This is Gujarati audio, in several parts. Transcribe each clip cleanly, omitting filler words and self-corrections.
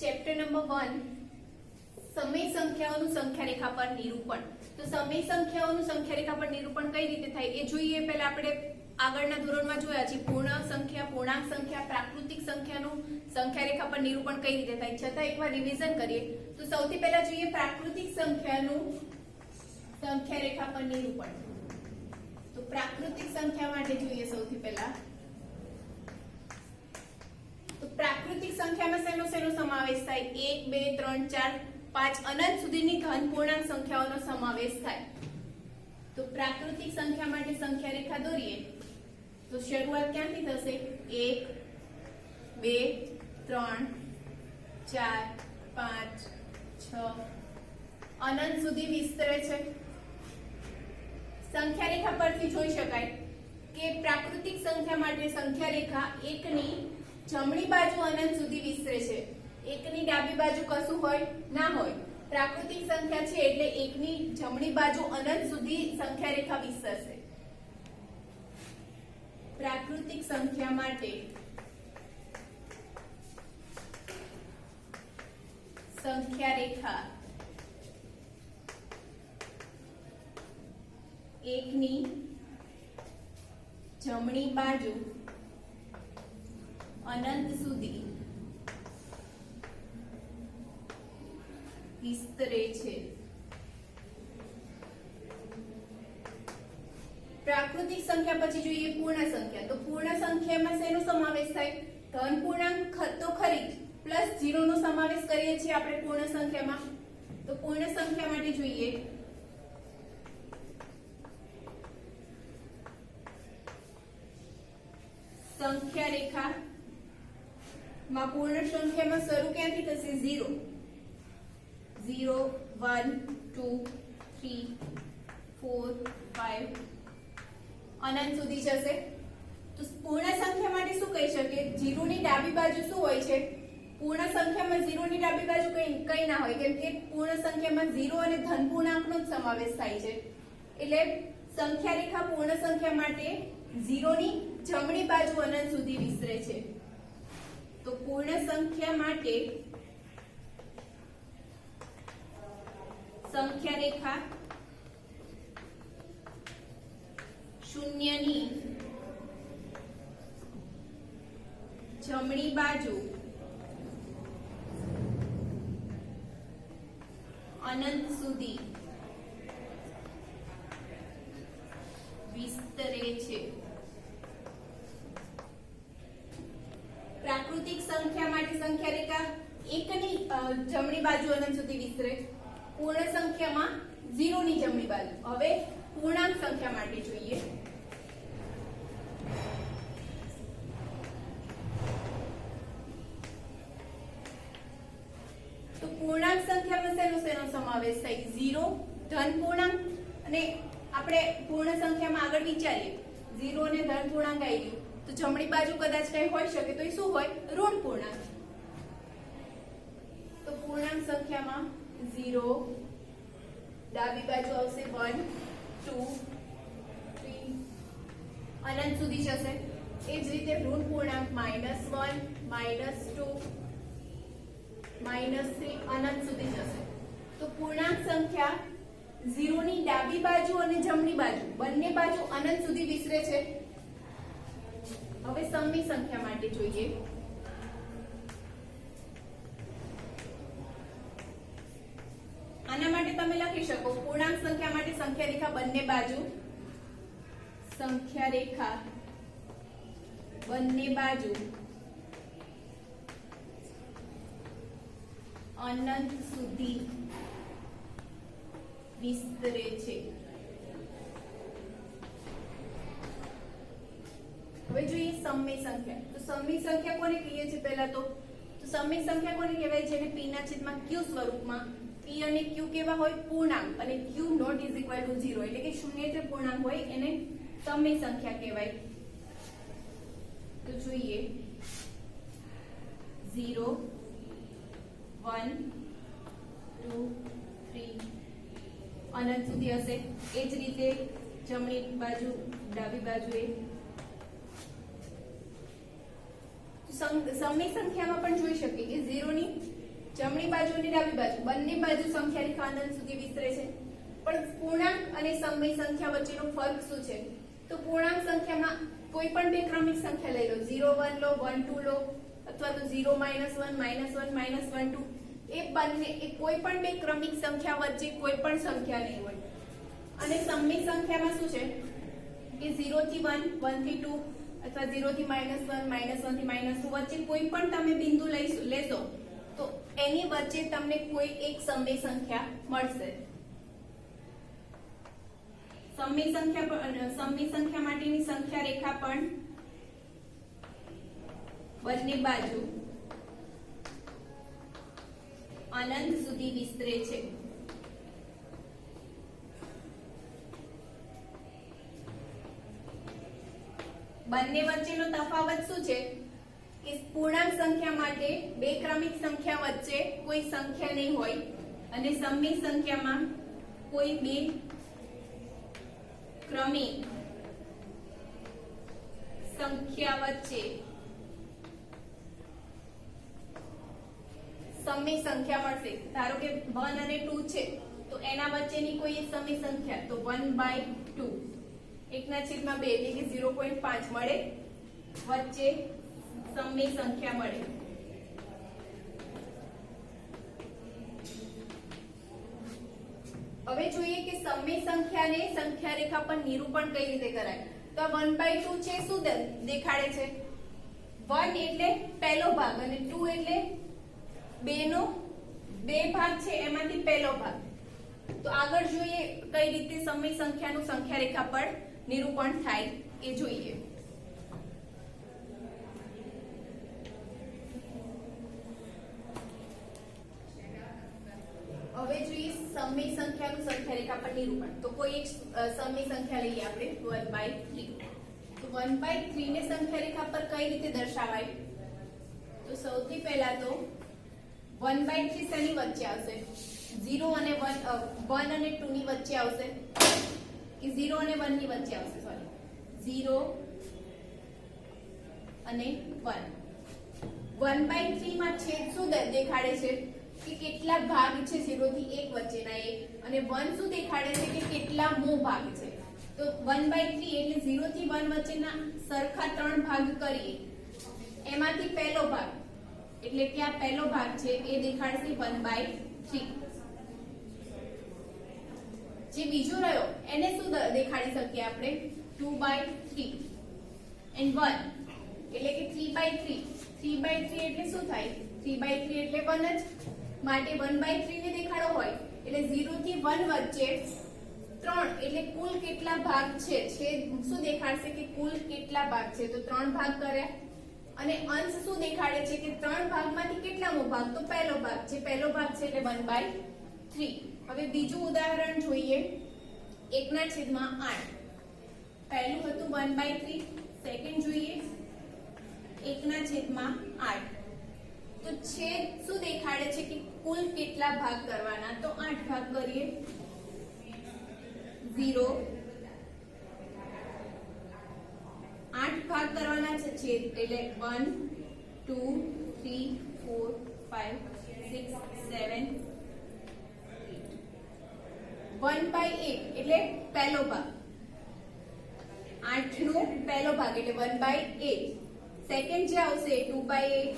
ચેપ્ટર નંબર 1 સમય સંખ્યાઓનું સંખ્યા રેખા પર નિરૂપણ। તો સમય સંખ્યાઓનું સંખ્યા રેખા પર નિરૂપણ કઈ રીતે થાય એ જોઈએ। પહેલા આપણે આગળના ધોરણમાં જોયા છે પૂર્ણ સંખ્યા, પૂર્ણાંક સંખ્યા, પ્રાકૃતિક સંખ્યાનું સંખ્યા રેખા પર નિરૂપણ કઈ રીતે થાય। છતાં એકવાર રિવિઝન કરીએ તો સૌથી પહેલા જોઈએ પ્રાકૃતિક સંખ્યાનું સંખ્યા રેખા પર નિરૂપણ। તો પ્રાકૃતિક સંખ્યા માટે જોઈએ સૌથી પહેલા તો પ્રાકૃતિક સંખ્યામાં શેનો શેનો સમાવેશ થાય? 1 2 3 4 5 અનંત સુધીની ઘન પૂર્ણાંક સંખ્યાઓનો સમાવેશ થાય। તો પ્રાકૃતિક સંખ્યા માટે સંખ્યા રેખા દોરીએ તો શરૂઆત ક્યાંથી થશે? 1 2 3 4 5 6 અનંત સુધી વિસ્તરે છે। સંખ્યા રેખા પરથી જોઈ શકાય કે પ્રાકૃતિક સંખ્યા માટે સંખ્યા રેખા 1 ની જમણી બાજુ અનંત સુધી વિસ્તરે છે, 1 ની ડાબી બાજુ કશું હોય ના હોય। પ્રાકૃતિક સંખ્યા છે એટલે 1 ની જમણી બાજુ અનંત સુધી સંખ્યા રેખા વિસ્તરશે। પ્રાકૃતિક સંખ્યા માટે સંખ્યા રેખા 1 ની જમણી બાજુ અનંત સુધી વિસ્તરે છે। પ્રાકૃતિક સંખ્યા પછી જોઈએ પૂર્ણ સંખ્યા। તો પૂર્ણ સંખ્યામાં શેનો સમાવેશ થાય? ધન પૂર્ણાંક તો ખરી જ, પ્લસ 0 નો સમાવેશ કરીએ છીએ આપણે પૂર્ણ સંખ્યામાં। તો પૂર્ણ સંખ્યા માટે જોઈએ સંખ્યા રેખા માં પૂર્ણ સંખ્યામાં શરૂ ક્યાંથી થશે? 0 0 1 2 3 4 5 અનંત સુધી જશે। તો પૂર્ણ સંખ્યા માટે શું કહી શકીએ? 0 ની ડાબી બાજુ શું હોય છે? પૂર્ણ સંખ્યામાં 0 ની ડાબી બાજુ કઈ ના હોય, કેમ કે પૂર્ણ સંખ્યામાં 0 અને ધન પૂર્ણાંકનો જ સમાવેશ થાય છે। એટલે સંખ્યા રેખા પૂર્ણ સંખ્યા માટે 0 ની જમણી બાજુ અનંત સુધી વિસ્તરે છે। તો પૂર્ણ સંખ્યા માટે સંખ્યા રેખા 0 ની જમણી બાજુ અનંત સુધી વિસ્તરે છે। પ્રાકૃતિક સંખ્યા માટે સંખ્યા રેખા 1 ની જમણી બાજુ અનંત સુધી વિસ્તરે, પૂર્ણ સંખ્યામાં 0 ની જમણી બાજુ। હવે પૂર્ણાંક સંખ્યા માટે જોઈએ તો પૂર્ણાંક સંખ્યામાં શેનો સમાવેશ થાય? 0 ધન પૂર્ણાંક, અને આપણે પૂર્ણ સંખ્યામાં આગળ વિચારીએ 0 અને ધન પૂર્ણાંક આવી ગયું તો જમણી બાજુ કદાચ કઈ હોઈ શકે તો એ શું હોય? ઋણ પૂર્ણાંક। તો પૂર્ણાંક સંખ્યામાં 0 ડાબી બાજુ આવશે 1 2 3 અનંત સુધી જશે। એ જ રીતે ઋણ પૂર્ણાંક -1 -2 -3 અનંત સુધી જશે। તો પૂર્ણાંક સંખ્યા 0 ની ડાબી બાજુ અને જમણી બાજુ બંને બાજુ અનંત સુધી વિસ્તરે છે। હવે સમય સંખ્યા માટે જોઈએ આના માટે તમે લખી શકો પૂર્ણાંક સંખ્યા માટે સંખ્યા રેખા બંને બાજુ સંખ્યા રેખા બંને બાજુ અનંત સુધી વિસ્તરે છે। હવે જોઈએ સમય સંખ્યા। તો સમય સંખ્યા કોને કહીએ છીએ? પહેલા તો સમય સંખ્યા કોને કહેવાય? જેને p ના છેદમાં q સ્વરૂપમાં, p અને q કેવા હોય? પૂર્ણાંક, અને q not is equal to 0 એટલે કે શૂન્યેતર પૂર્ણાંક હોય એને સમય સંખ્યા કહેવાય। તો જોઈએ 0 1 2 3 અનંત સુધી હશે। એ જ રીતે જમણી બાજુ ડાબી બાજુએ સમય સંખ્યામાં પણ જોઈ શકીએ કે 0 ની જમણી બાજુ અને ડાબી બાજુ બંને બાજુ સંખ્યા રેખા અનંત સુધી વિસ્તરે છે, પણ પૂર્ણાંક અને સમય સંખ્યા વચ્ચેનો ફરક શું છે? તો પૂર્ણાંક સંખ્યામાં કોઈ પણ બે ક્રમિક સંખ્યા લઈ લો, 0 1 લો, 1 2 લો, અથવા તો 0 -1 -1 -1 2, એ બંને એ કોઈ પણ બે ક્રમિક સંખ્યા વચ્ચે કોઈ પણ સંખ્યા નહીં હોય. અને સમય સંખ્યામાં શું છે કે 0 થી 1 1 થી 2 અથવા 0 થી -1 -1 થી -2 વચ્ચે કોઈ પણ તમે બિંદુ લેશો તો એની વચ્ચે તમને કોઈ એક સમય સંખ્યા મળશે. સમય સંખ્યા માટેની સંખ્યા રેખા પણ બંને બાજુ અનંત સુધી વિસ્તરે છે. બંને વચ્ચેનો તફાવત શું છે કે પૂર્ણાંક સંખ્યા માટે બે ક્રમિક સંખ્યા વચ્ચે કોઈ સંખ્યા નહીં હોય અને સમય સંખ્યામાં કોઈ બે ક્રમિક સંખ્યા વચ્ચે સમય સંખ્યા મળશે. ધારો કે 1 અને 2 છે તો એના વચ્ચેની કોઈ એક સમય સંખ્યા, તો 1/2 1/2 એટલે કે 0.5 મળે, વચ્ચે સમય સંખ્યા મળે. હવે જોઈએ કે સમય સંખ્યાને સંખ્યા રેખા પર નિરૂપણ કઈ રીતે કરાય. તો 1/2 છે શું દેખાડે છે? 1 એટલે પહેલો ભાગ અને 2 એટલે બે ભાગ છે એમાંથી પહેલો ભાગ. તો આગળ જોઈએ કઈ રીતે સમય સંખ્યાનું સંખ્યા રેખા પર નિરૂપણ થાય એ જોઈએ. હવે જોઈએ સમય સંખ્યાનું સંખ્યા રેખા પર નિરૂપણ. તો કોઈ એક સમય સંખ્યા લઈએ આપણે 1/3. તો 1/3 ને સંખ્યા રેખા પર કઈ રીતે દર્શાવાય? તો સૌથી પહેલા તો 1/3 શેની વચ્ચે આવશે? 0 અને 1 અને 2 ની વચ્ચે આવશે કે 0 અને 1 ની વચ્ચે આવશે? સોરી, 0 અને 1. 1/3 માં છેદ શું દેખાડે છે કે કેટલા ભાગ છે 0 થી 1 વચ્ચેના, એક, અને 1 શું દેખાડે છે કે કેટલા મો ભાગ છે. તો 1/3 એટલે 0 થી 1 વચ્ચેના સરખા 3 ભાગ કરીએ, એમાંથી પહેલો ભાગ એટલે કે આ પહેલો ભાગ છે એ દેખાડશે 1/3. જે બીજો રહ્યો એને શું દેખાડી શકીએ આપણે? 2/3 and 1 એટલે કે 3/3. 3/3 એટલે શું થાય? 3/3 એટલે 1 જ, માટે 1/3 ને દેખાડો હોય એટલે 0 થી 1 વચ્ચે 3 એટલે કુલ કેટલા ભાગ છે શું દેખાડશે કે કુલ કેટલા ભાગ છે? તો 3 ભાગ કર્યા. અને અંશ શું દેખાડે છે કે 3 ભાગમાંથી કેટલામો ભાગ? તો પહેલો ભાગ છે, પહેલો ભાગ છે એટલે 1/3. હવે બીજું ઉદાહરણ જોઈએ 1/8. પહેલું હતું 1/3, સેકન્ડ જોઈએ 1/8. તો છેદ શું દેખાડે છે કે કુલ કેટલા ભાગ કરવાના? તો 8 ભાગ કરીએ. 0 8 ભાગ કરવાના છે છેદ એટલે 1 2 3 4 5 6 7 1/8 એટલે પહેલો ભાગ, 8 નો પહેલો ભાગ એટલે 1/8. સેકન્ડ જે આવશે 2/8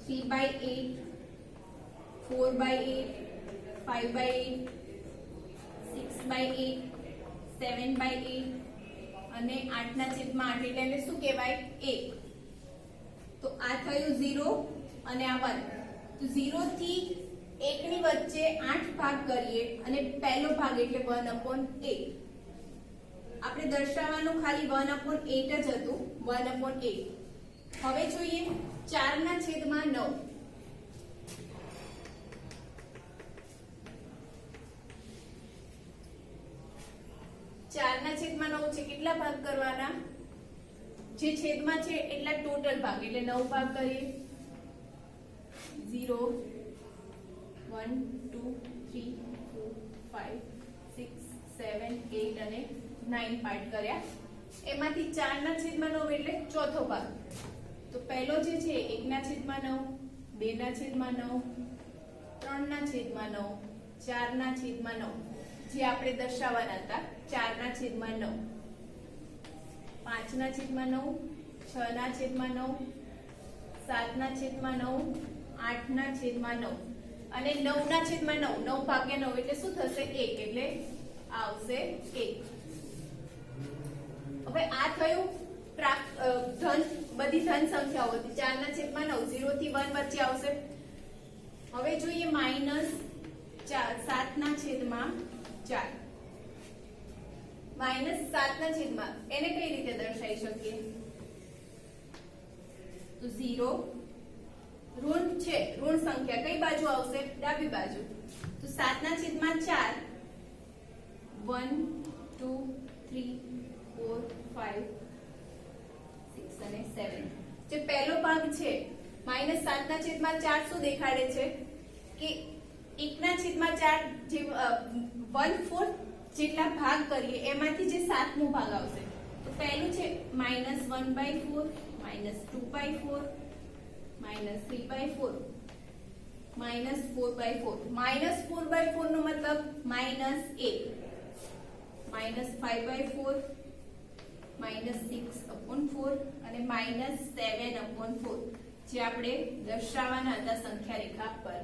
3/8 4/8 5/8 6/8 7/8 અને 8/8 એટલે એને શું કહેવાય? 1. તો આ થયું 0 અને આ 1. તો 0 થી 1 ની વચ્ચે 8 ભાગ કરીએ અને પહેલો ભાગ એટલે 1/8. આપણે દર્શાવવાનું ખાલી 1/8 જ હતું, 1/8. હવે જોઈએ 4/9. 4/9 છે, કેટલા ભાગ કરવાના? જે છેદમાં છે એટલા ટોટલ ભાગ એટલે 9 ભાગ કરીએ. 0 1 2 3 4 5 6 7 8 અને 9 પાર્ટ કર્યા. એમાંથી 4/9 એટલે ચોથો ભાગ. તો પહેલો જે છે 1/9, 2/9, 3/9, 4/9, જે આપણે દર્શાવવાના હતા 4/9, 5/9, 6/9, 7/9, 8/9 અને 9/9. 9 ભાગ્યા 9 એટલે શું થશે? 1. એટલે આવશે 1. હવે આ થયું ધન, બધી ધન સંખ્યાઓ હતી. 4/9, 0 થી 1 વચ્ચે આવશે. હવે જોઈએ -7/4. -7/, એને કઈ રીતે દર્શાવી શકીએ? તો 0 ઋણ છે, ઋણ સંખ્યા કઈ બાજુ આવશે? ડાબી બાજુ. તો 7/4 1 2 3 4 5 6 અને 7. જે પહેલો ભાગ છે -7/4 શું દેખાડે છે કે 1/4 જે 1/4 જેટલા ભાગ કરીએ એમાંથી જે સાતમો ભાગ આવશે. તો પહેલું છે -1/4, -2/4, -3/4, -4/4. -4/4 નો મતલબ -1, -5/4, -6/4 અને -7/4, જે આપણે દર્શાવવાના હતા સંખ્યા રેખા પર.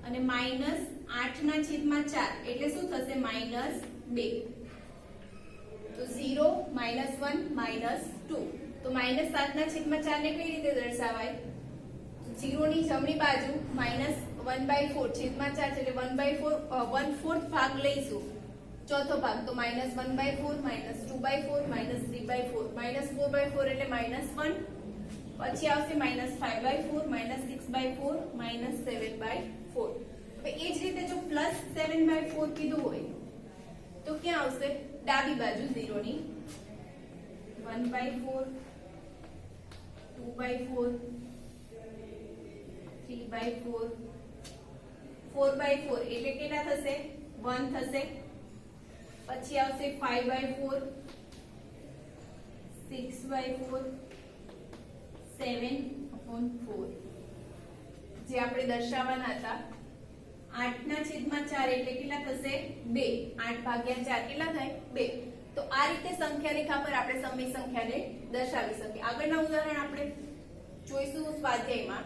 અને -8/4 એટલે શું થશે? -2. તો 0, -1, -2. તો -7/4 ને કઈ રીતે દર્શાવાય? 0 ની જમણી બાજુ -1/4 છેદમાં 4 એટલે 1/4 ભાગ લઈશું, ચોથો ભાગ. તો -1/4, -2/4, -3/4, -4/4 એટલે -1. પછી આવશે -5/4, -6/4, -7/4. હવે એ જ રીતે જો +7/4 કીધું હોય તો ક્યાં આવશે? ડાબી બાજુ 0 ની 1/4, 2/4, 3/4, 4/4 એટલે કેટલા થશે? 1 થશે. પછી આવશે 5/4, 6/4, 7/4, જે આપણે દર્શાવવાના હતા. 8/4 એટલે કેટલા થશે? 2. 8/4 કેટલા થાય? 2. તો આ રીતે સંખ્યા રેખા પર આપણે સમય સંખ્યાને દર્શાવી શકીએ. આગળના ઉદાહરણ આપણે જોઈશું સ્વાધ્યાયમાં.